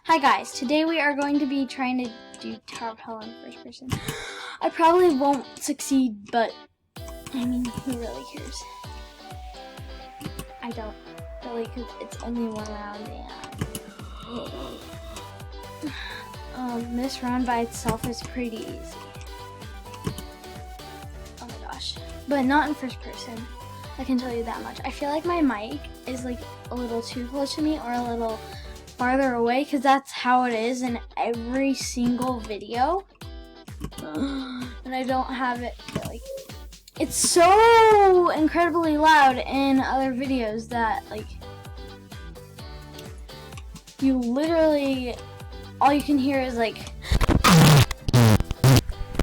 Hi guys, today we are going to be trying to do Tower of Hell in first person. I probably won't succeed, but I mean, who really cares? I don't really, because it's only one round and this round by itself is pretty easy. Oh my gosh. But not in first person. I can tell you that much. I feel like my mic is like a little too close to me or a little farther away, because that's how it is in every single video. And I don't have it like, it's so incredibly loud in other videos that like you literally, all you can hear is like,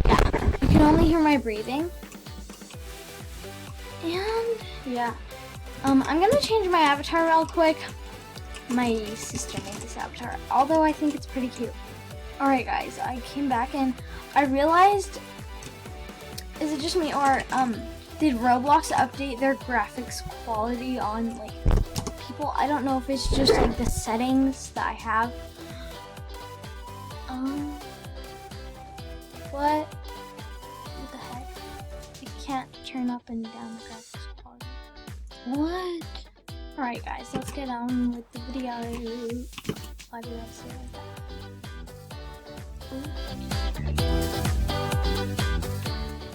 yeah, you can only hear my breathing. And yeah, I'm gonna change my avatar real quick. My sister made this avatar, although I think it's pretty cute. Alright guys, I came back and I realized, is it just me or did Roblox update their graphics quality on like people? I don't know if it's just like the settings that I have. What the heck? I can't turn up and down the graphics quality. What? Alright guys, let's get on with the video. Why did I say like that?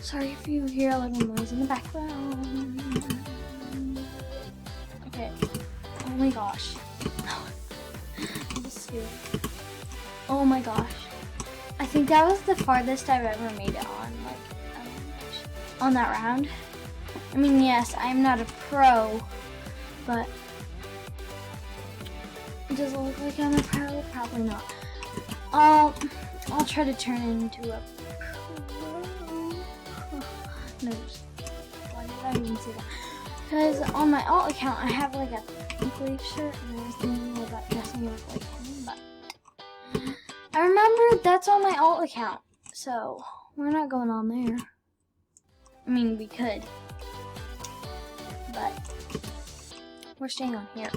Sorry if you hear a little noise in the background. Okay. Oh my gosh. Oh my gosh. I think that was the farthest I've ever made it on, like, on that round. I mean, yes, I'm not a pro, but does it look like I'm a pro? Probably not. I'll try to turn into a pro. No, why did I even say that? Because on my alt account, I have like a pink leaf shirt, and I was thinking about dressing it up like him, but I remember that's on my alt account, so we're not going on there. I mean, we could, but we're staying on here.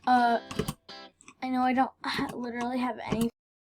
I know I don't literally have any